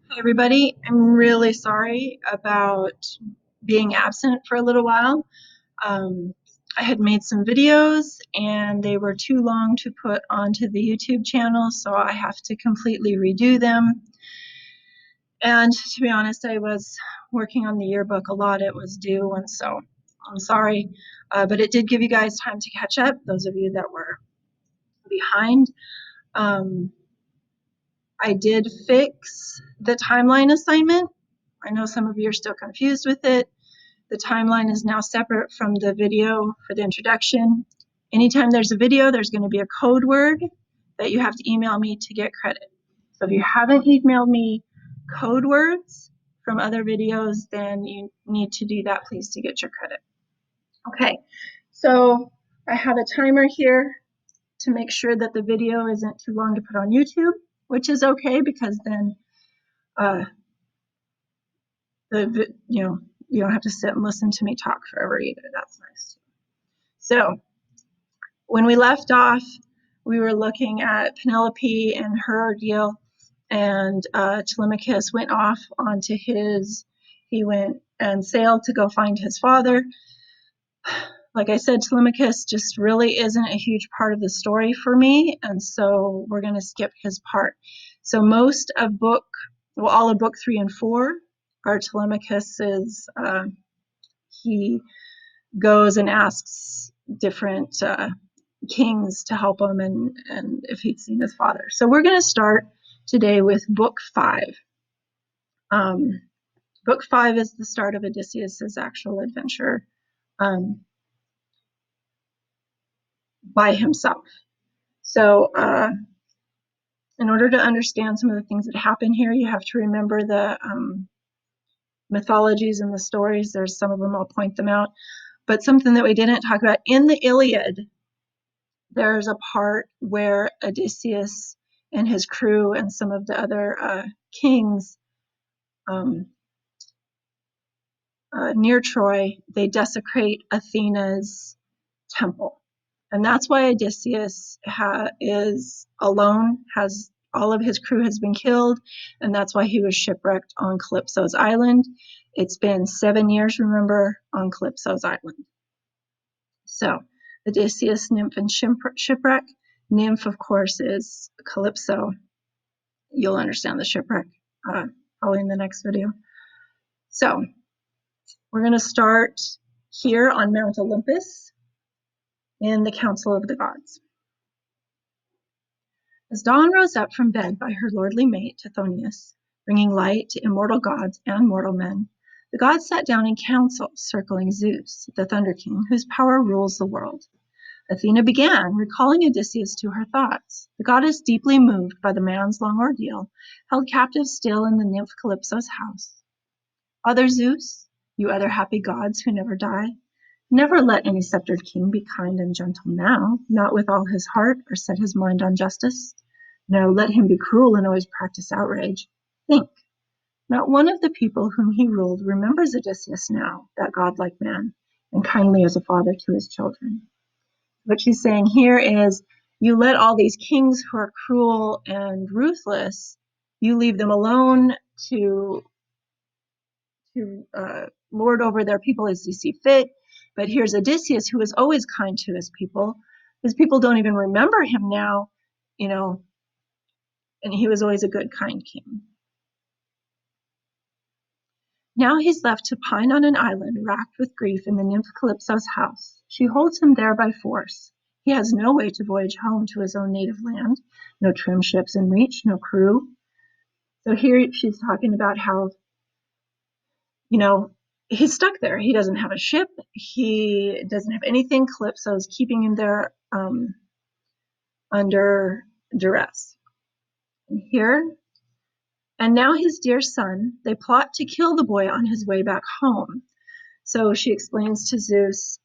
Hey everybody, I'm really sorry about being absent for a little while. Um, I had made some videos and they were too long to put onto the YouTube channel, so I have to completely redo them. And to be honest, I was working on the yearbook a lot. It was due, and so I'm sorry. But it did give you guys time to catch up, those of you that were behind. Um, I did fix the timeline assignment. I know some of you are still confused with it. The timeline is now separate from the video for the introduction. Anytime there's a video, there's going to be a code word that you have to email me to get credit. So if you haven't emailed me code words from other videos, then you need to do that, please, to get your credit. Okay, so I have a timer here to make sure that the video isn't too long to put on YouTube, which is okay because then uh, you don't have to sit and listen to me talk forever either. That's nice. So when we left off, we were looking at Penelope and her ordeal, and Telemachus went off onto he went and sailed to go find his father. Like I said, Telemachus just really isn't a huge part of the story for me, and so we're going to skip his part. So most of all of book 3 and 4 are Telemachus's. He goes and asks different kings to help him and if he'd seen his father. So we're going to start today with book 5. Book 5 is the start of Odysseus's actual adventure by himself. So in order to understand some of the things that happen here, you have to remember the mythologies and the stories. There's some of them, I'll point them out. But something that we didn't talk about, in the Iliad, there's a part where Odysseus and his crew and some of the other kings near Troy, they desecrate Athena's temple. And that's why Odysseus is alone, has all of his crew has been killed, and that's why he was shipwrecked on Calypso's island. It's been 7 years, remember, on Calypso's island. So Odysseus, nymph, and shipwreck. Nymph, of course, is Calypso. You'll understand the shipwreck probably in the next video. So we're going to start here on Mount Olympus in the Council of the Gods. As Dawn rose up from bed by her lordly mate, Tithonius, bringing light to immortal gods and mortal men, the gods sat down in council, circling Zeus, the Thunder King, whose power rules the world. Athena began, recalling Odysseus to her thoughts. The goddess, deeply moved by the man's long ordeal, held captive still in the nymph Calypso's house. Father Zeus, you other happy gods who never die, never let any sceptred king be kind and gentle now, not with all his heart or set his mind on justice. No, let him be cruel and always practice outrage. Think, not one of the people whom he ruled remembers Odysseus now, that godlike man, and kindly as a father to his children. What she's saying here is, you let all these kings who are cruel and ruthless, you leave them alone to lord over their people as you see fit. But here's Odysseus, who is always kind to his people. His people don't even remember him now, and he was always a good, kind king. Now he's left to pine on an island, racked with grief in the nymph Calypso's house. She holds him there by force. He has no way to voyage home to his own native land, no trim ships in reach, no crew. So here she's talking about how, he's stuck there. He doesn't have a ship. He doesn't have anything. Calypso's keeping him there under duress. And now his dear son, they plot to kill the boy on his way back home. So she explains to Zeus,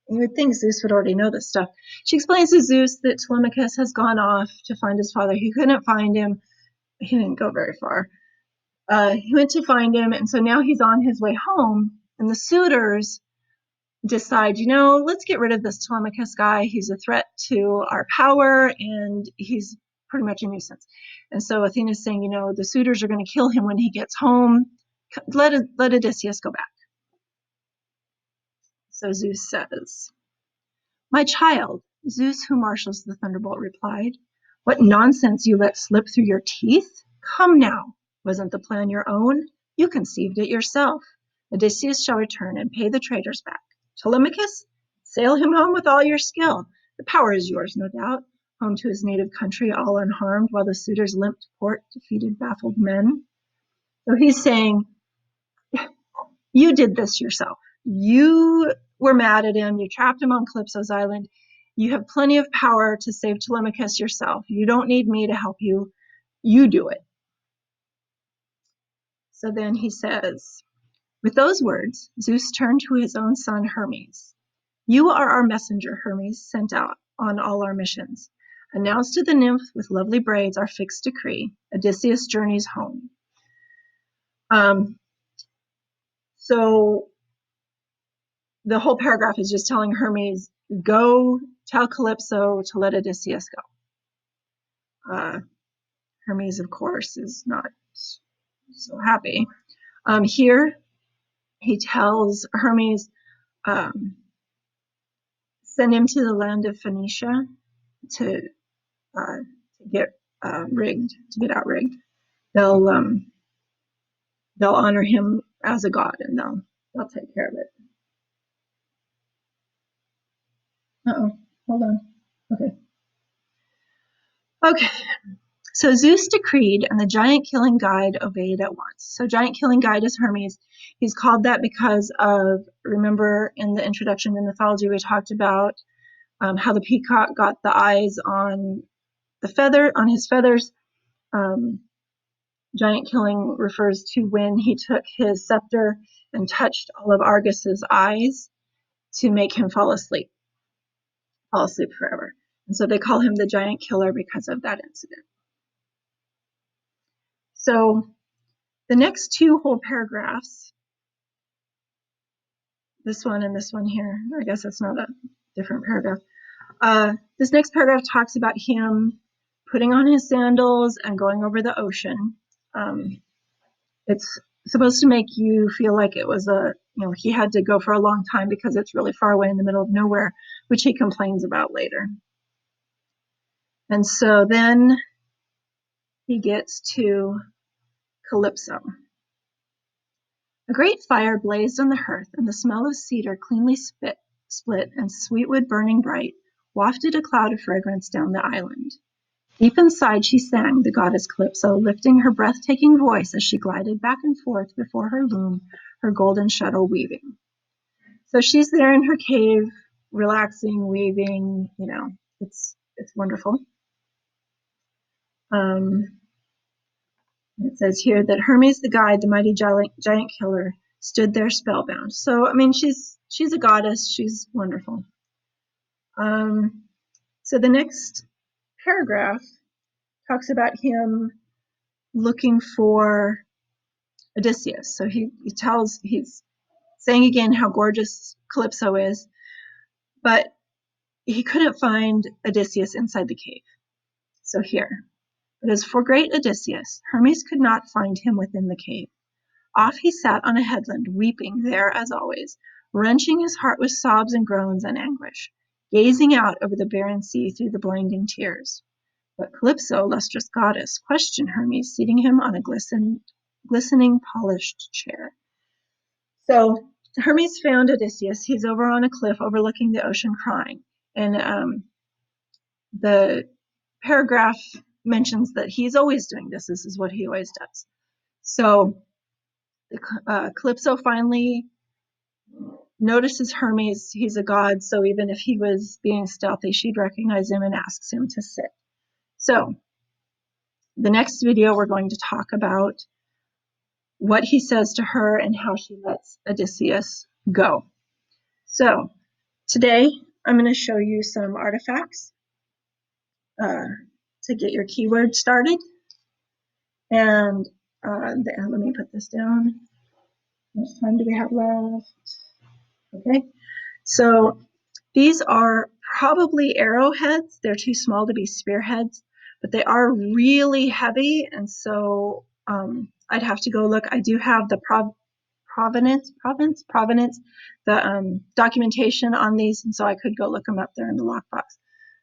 you would think Zeus would already know this stuff. She explains to Zeus that Telemachus has gone off to find his father. He couldn't find him. He didn't go very far. He went to find him, and so now he's on his way home, and the suitors decide, let's get rid of this Telemachus guy. He's a threat to our power, and he's pretty much a nuisance. And so Athena's saying, you know, the suitors are going to kill him when he gets home. Let Odysseus go back. So Zeus says, my child, Zeus, who marshals the thunderbolt, replied, what nonsense you let slip through your teeth? Come now, wasn't the plan your own? You conceived it yourself. Odysseus shall return and pay the traitors back. Telemachus, sail him home with all your skill. The power is yours, no doubt. Home to his native country all unharmed, while the suitors limp to port, defeated, baffled men. So he's saying, you did this yourself. You were mad at him. You trapped him on Calypso's island. You have plenty of power to save Telemachus yourself. You don't need me to help you. You do it. So then he says, with those words, Zeus turned to his own son Hermes. You are our messenger, Hermes, sent out on all our missions. Announce to the nymph with lovely braids our fixed decree. Odysseus journeys home. So the whole paragraph is just telling Hermes, go tell Calypso to let Odysseus go. Hermes, of course, is not so happy. Here, he tells Hermes, send him to the land of Phoenicia to get rigged, to get outrigged. They'll honor him as a god, and they'll take care of it. Hold on. Okay. So Zeus decreed, and the giant-killing guide obeyed at once. So giant-killing guide is Hermes. He's called that because of, remember in the introduction to mythology, we talked about how the peacock got the eyes on his feathers. Giant-killing refers to when he took his scepter and touched all of Argus's eyes to make him fall asleep forever. And so they call him the giant killer because of that incident. So the next two whole paragraphs, this one and this one here, I guess that's not a different paragraph. This next paragraph talks about him putting on his sandals and going over the ocean. It's supposed to make you feel like it was he had to go for a long time because it's really far away in the middle of nowhere, which he complains about later. And so then he gets to Calypso. A great fire blazed on the hearth, and the smell of cedar cleanly split and sweetwood burning bright wafted a cloud of fragrance down the island. Deep inside she sang, the goddess Calypso, lifting her breathtaking voice as she glided back and forth before her loom, her golden shuttle weaving. So she's there in her cave, relaxing, weaving, it's wonderful. It says here that Hermes the guide, the mighty giant killer, stood there spellbound. So, I mean, she's a goddess. She's wonderful. So the next paragraph talks about him looking for Odysseus. So he's saying again how gorgeous Calypso is, but he couldn't find Odysseus inside the cave. So here, but as for great Odysseus, Hermes could not find him within the cave. Off he sat on a headland, weeping there as always, wrenching his heart with sobs and groans and anguish, gazing out over the barren sea through the blinding tears. But Calypso, lustrous goddess, questioned Hermes, seating him on a glistening, polished chair. So Hermes found Odysseus. He's over on a cliff overlooking the ocean crying. And the paragraph mentions that he's always doing this. This is what he always does. So Calypso finally notices Hermes. He's a god, so even if he was being stealthy, she'd recognize him and asks him to sit. So the next video, we're going to talk about what he says to her and how she lets Odysseus go. So today, I'm going to show you some artifacts to get your keyword started. And let me put this down. How much time do we have left? Okay, so these are probably arrowheads. They're too small to be spearheads, but they are really heavy, and so I'd have to go look. I do have the provenance, the documentation on these, and so I could go look them up there in the lockbox.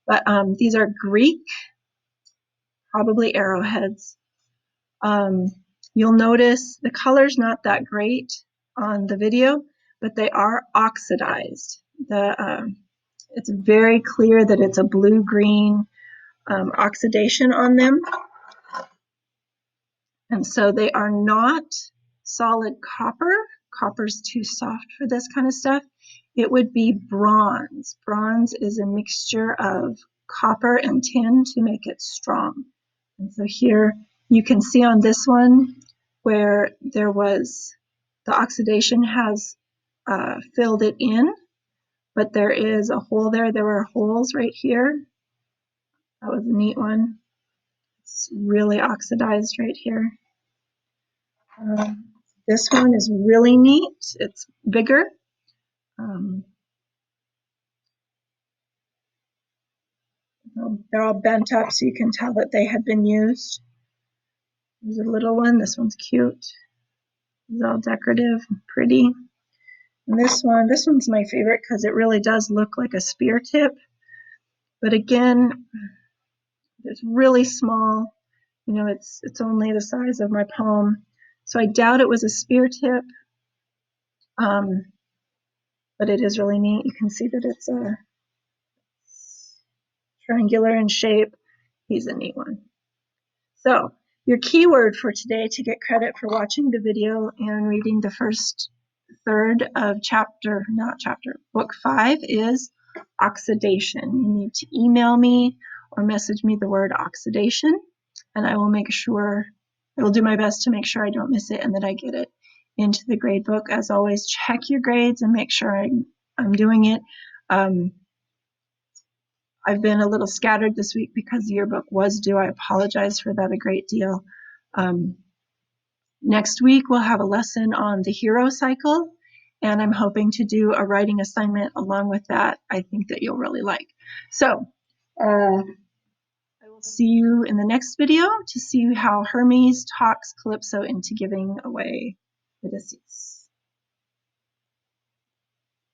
But these are Greek, probably arrowheads. You'll notice the color's not that great on the video, but they are oxidized. It's very clear that it's a blue-green oxidation on them. And so they are not solid copper. Copper's too soft for this kind of stuff. It would be bronze. Bronze is a mixture of copper and tin to make it strong. And so here you can see on this one where there was, the oxidation has filled it in, but there is a hole there. There were holes right here. That was a neat one. It's really oxidized right here. This one is really neat. It's bigger. They're all bent up so you can tell that they had been used. There's a little one. This one's cute. It's all decorative and pretty. And this one's my favorite because it really does look like a spear tip. But again, it's really small. You know, it's only the size of my palm. So I doubt it was a spear tip. But it is really neat. You can see that it's a triangular in shape. He's a neat one. So your keyword for today to get credit for watching the video and reading the first third of book 5 is oxidation. You need to email me or message me the word oxidation, and I will do my best to make sure I don't miss it and that I get it into the grade book. As always, check your grades and make sure I'm doing it. I've been a little scattered this week because the yearbook was due. I apologize for that a great deal. Next week, we'll have a lesson on the hero cycle, and I'm hoping to do a writing assignment along with that. I think that you'll really like. So I will see you in the next video to see how Hermes talks Calypso into giving away Odyssey.